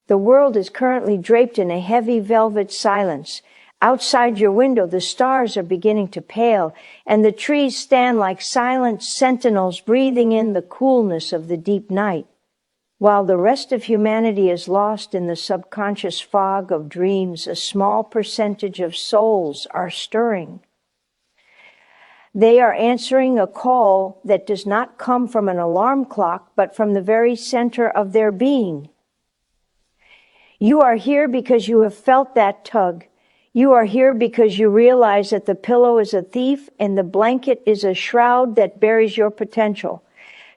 The world is currently draped in a heavy velvet silence. Outside your window, the stars are beginning to pale, and the trees stand like silent sentinels breathing in the coolness of the deep night. While the rest of humanity is lost in the subconscious fog of dreams, a small percentage of souls are stirring. They are answering a call that does not come from an alarm clock, but from the very center of their being. You are here because you have felt that tug. You are here because you realize that the pillow is a thief and the blanket is a shroud that buries your potential.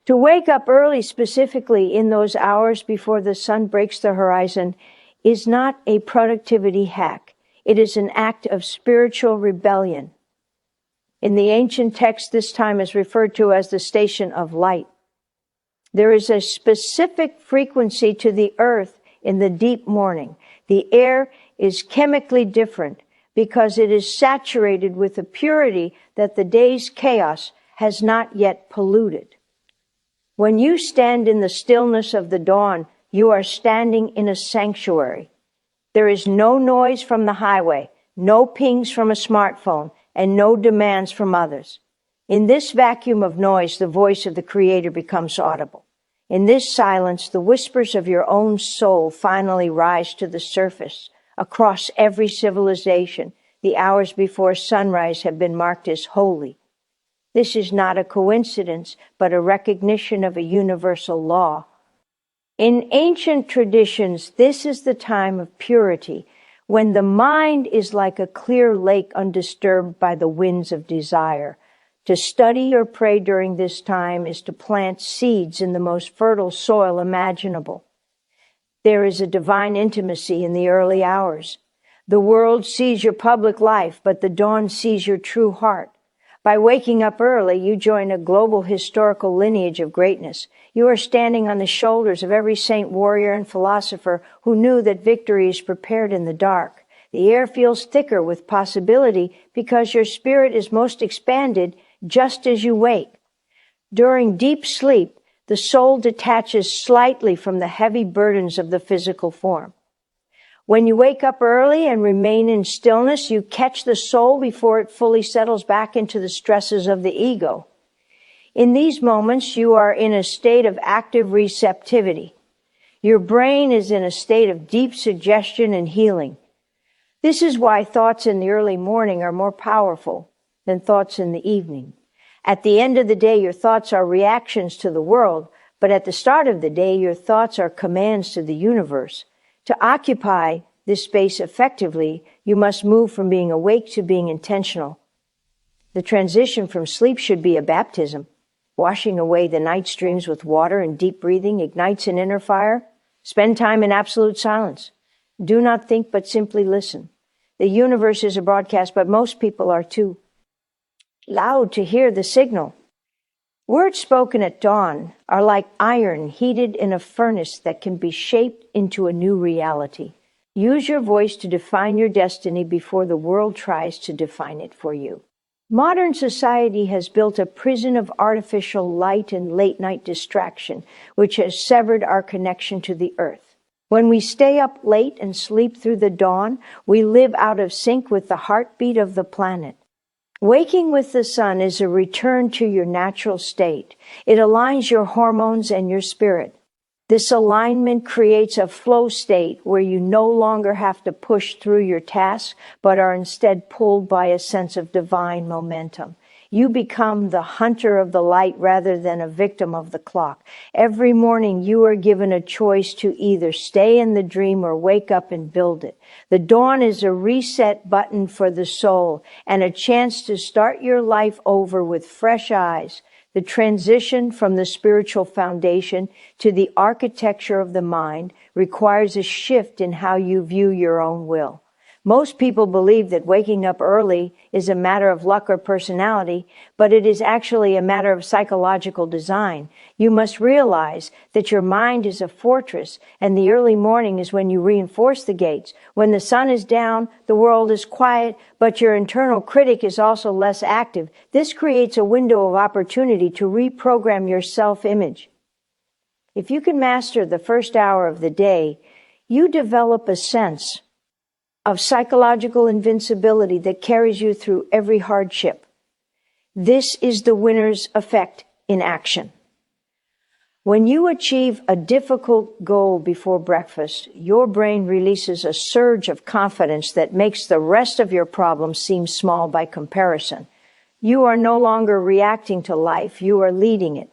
To wake up early, specifically in those hours before the sun breaks the horizon, is not a productivity hack. It is an act of spiritual rebellion. In the ancient text, this time is referred to as the station of light. There is a specific frequency to the earth in the deep morning. The air is chemically different because it is saturated with a purity that the day's chaos has not yet polluted. When you stand in the stillness of the dawn, you are standing in a sanctuary. There is no noise from the highway, no pings from a smartphone, and no demands from others. In this vacuum of noise, the voice of the Creator becomes audible. In this silence, the whispers of your own soul finally rise to the surface. Across every civilization, the hours before sunrise have been marked as holy. This is not a coincidence, but a recognition of a universal law. In ancient traditions, this is the time of purity, when the mind is like a clear lake undisturbed by the winds of desire. To study or pray during this time is to plant seeds in the most fertile soil imaginable. There is a divine intimacy in the early hours. The world sees your public life, but the dawn sees your true heart. By waking up early, you join a global historical lineage of greatness. You are standing on the shoulders of every saint, warrior, and philosopher who knew that victory is prepared in the dark. The air feels thicker with possibility because your spirit is most expanded just as you wake. During deep sleep, the soul detaches slightly from the heavy burdens of the physical form. When you wake up early and remain in stillness, you catch the soul before it fully settles back into the stresses of the ego. In these moments, you are in a state of active receptivity. Your brain is in a state of deep suggestion and healing. This is why thoughts in the early morning are more powerful than thoughts in the evening. At the end of the day, your thoughts are reactions to the world, but at the start of the day, your thoughts are commands to the universe. To occupy this space effectively, you must move from being awake to being intentional. The transition from sleep should be a baptism. Washing away the night's dreams with water and deep breathing ignites an inner fire. Spend time in absolute silence. Do not think, but simply listen. The universe is a broadcast, but most people are too loud to hear the signal. Words spoken at dawn are like iron heated in a furnace that can be shaped into a new reality. Use your voice to define your destiny before the world tries to define it for you. Modern society has built a prison of artificial light and late-night distraction, which has severed our connection to the earth. When we stay up late and sleep through the dawn, we live out of sync with the heartbeat of the planet. Waking with the sun is a return to your natural state. It aligns your hormones and your spirit. This alignment creates a flow state where you no longer have to push through your tasks, but are instead pulled by a sense of divine momentum. You become the hunter of the light rather than a victim of the clock. Every morning you are given a choice to either stay in the dream or wake up and build it. The dawn is a reset button for the soul and a chance to start your life over with fresh eyes. The transition from the spiritual foundation to the architecture of the mind requires a shift in how you view your own will. Most people believe that waking up early is a matter of luck or personality, but it is actually a matter of psychological design. You must realize that your mind is a fortress, and the early morning is when you reinforce the gates. When the sun is down, the world is quiet, but your internal critic is also less active. This creates a window of opportunity to reprogram your self-image. If you can master the first hour of the day, you develop a sense of psychological invincibility that carries you through every hardship. This is the winner's effect in action. When you achieve a difficult goal before breakfast, your brain releases a surge of confidence that makes the rest of your problems seem small by comparison. You are no longer reacting to life, you are leading it.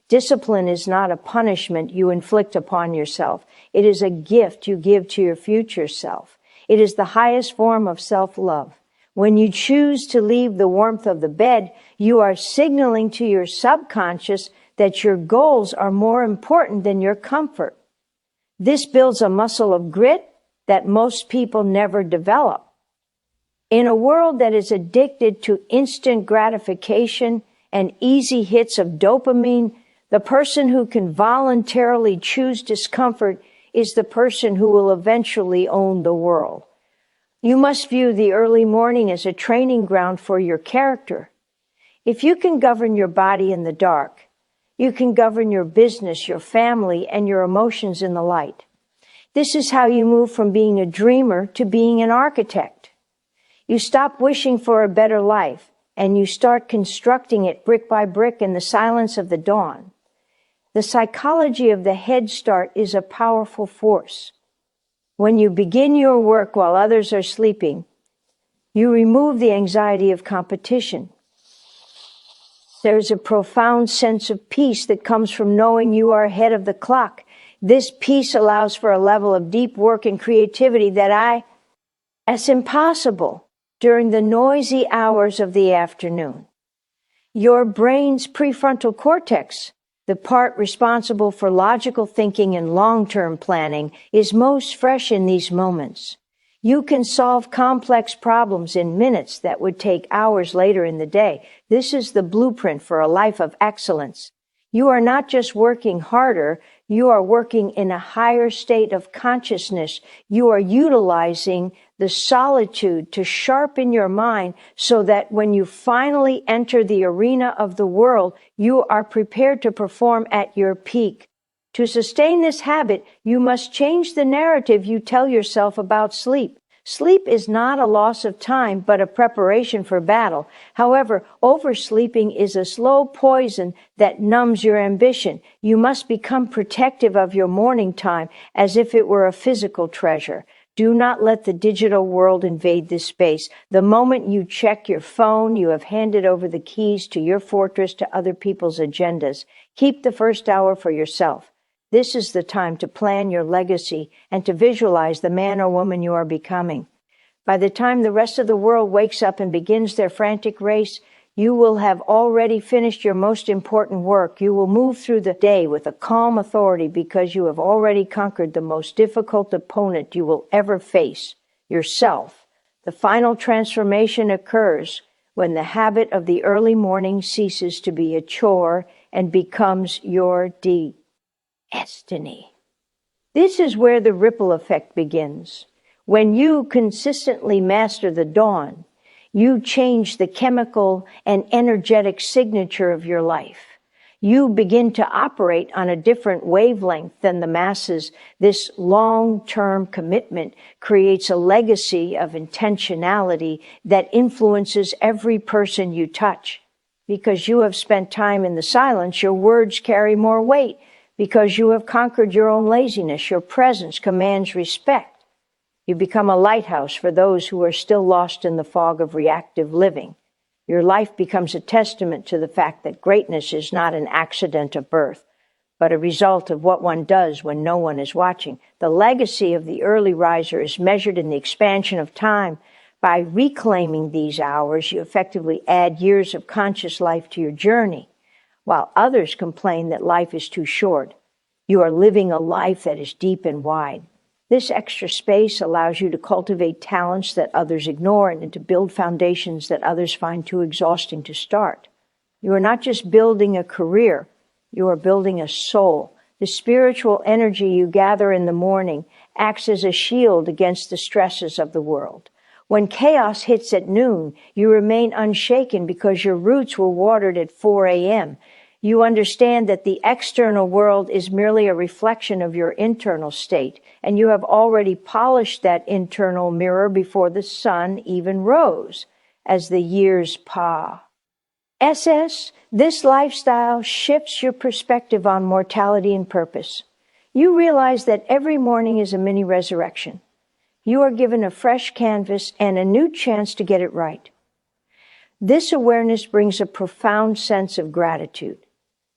Discipline is not a punishment you inflict upon yourself. It is a gift you give to your future self. It is the highest form of self-love. When you choose to leave the warmth of the bed, you are signaling to your subconscious that your goals are more important than your comfort. This builds a muscle of grit that most people never develop. In a world that is addicted to instant gratification and easy hits of dopamine, the person who can voluntarily choose discomfort is the person who will eventually own the world. You must view the early morning as a training ground for your character. If you can govern your body in the dark, you can govern your business, your family, and your emotions in the light. This is how you move from being a dreamer to being an architect. You stop wishing for a better life, and you start constructing it brick by brick in the silence of the dawn. The psychology of the head start is a powerful force. When you begin your work while others are sleeping, you remove the anxiety of competition. There's a profound sense of peace that comes from knowing you are ahead of the clock. This peace allows for a level of deep work and creativity that's impossible during the noisy hours of the afternoon. Your brain's prefrontal cortex, the part responsible for logical thinking and long-term planning, is most fresh in these moments. You can solve complex problems in minutes that would take hours later in the day. This is the blueprint for a life of excellence. You are not just working harder, you are working in a higher state of consciousness. You are utilizing the solitude to sharpen your mind so that when you finally enter the arena of the world, you are prepared to perform at your peak. To sustain this habit, you must change the narrative you tell yourself about sleep. Sleep is not a loss of time, but a preparation for battle. However, oversleeping is a slow poison that numbs your ambition. You must become protective of your morning time as if it were a physical treasure. Do not let the digital world invade this space. The moment you check your phone, you have handed over the keys to your fortress to other people's agendas. Keep the first hour for yourself. This is the time to plan your legacy and to visualize the man or woman you are becoming. By the time the rest of the world wakes up and begins their frantic race, you will have already finished your most important work. You will move through the day with a calm authority because you have already conquered the most difficult opponent you will ever face, yourself. The final transformation occurs when the habit of the early morning ceases to be a chore and becomes your destiny. This is where the ripple effect begins. When you consistently master the dawn, you change the chemical and energetic signature of your life. You begin to operate on a different wavelength than the masses. This long-term commitment creates a legacy of intentionality that influences every person you touch. Because you have spent time in the silence, your words carry more weight. Because you have conquered your own laziness, your presence commands respect. You become a lighthouse for those who are still lost in the fog of reactive living. Your life becomes a testament to the fact that greatness is not an accident of birth, but a result of what one does when no one is watching. The legacy of the early riser is measured in the expansion of time. By reclaiming these hours, you effectively add years of conscious life to your journey. While others complain that life is too short, you are living a life that is deep and wide. This extra space allows you to cultivate talents that others ignore and to build foundations that others find too exhausting to start. You are not just building a career, you are building a soul. The spiritual energy you gather in the morning acts as a shield against the stresses of the world. When chaos hits at noon, you remain unshaken because your roots were watered at 4 a.m. You understand that the external world is merely a reflection of your internal state, and you have already polished that internal mirror before the sun even rose, as the years pass. This lifestyle shifts your perspective on mortality and purpose. You realize that every morning is a mini resurrection. You are given a fresh canvas and a new chance to get it right. This awareness brings a profound sense of gratitude.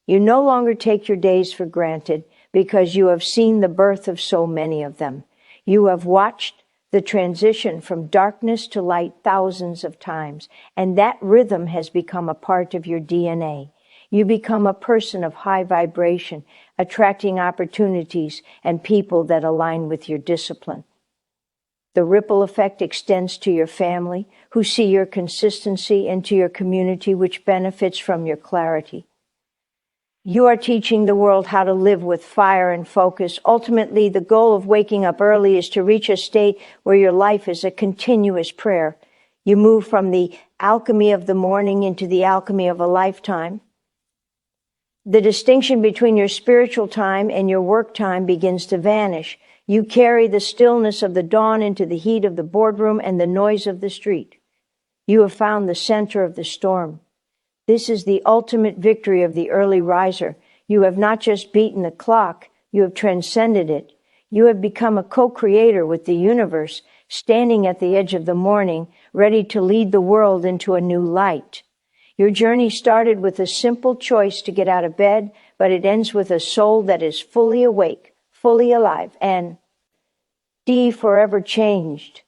You no longer take your days for granted because you have seen the birth of so many of them. You have watched the transition from darkness to light thousands of times, and that rhythm has become a part of your DNA. You become a person of high vibration, attracting opportunities and people that align with your discipline. The ripple effect extends to your family, who see your consistency, and to your community, which benefits from your clarity. You are teaching the world how to live with fire and focus. Ultimately, the goal of waking up early is to reach a state where your life is a continuous prayer. You move from the alchemy of the morning into the alchemy of a lifetime. The distinction between your spiritual time and your work time begins to vanish. You carry the stillness of the dawn into the heat of the boardroom and the noise of the street. You have found the center of the storm. This is the ultimate victory of the early riser. You have not just beaten the clock, you have transcended it. You have become a co-creator with the universe, standing at the edge of the morning, ready to lead the world into a new light. Your journey started with a simple choice to get out of bed, but it ends with a soul that is fully awake, fully alive, and forever changed.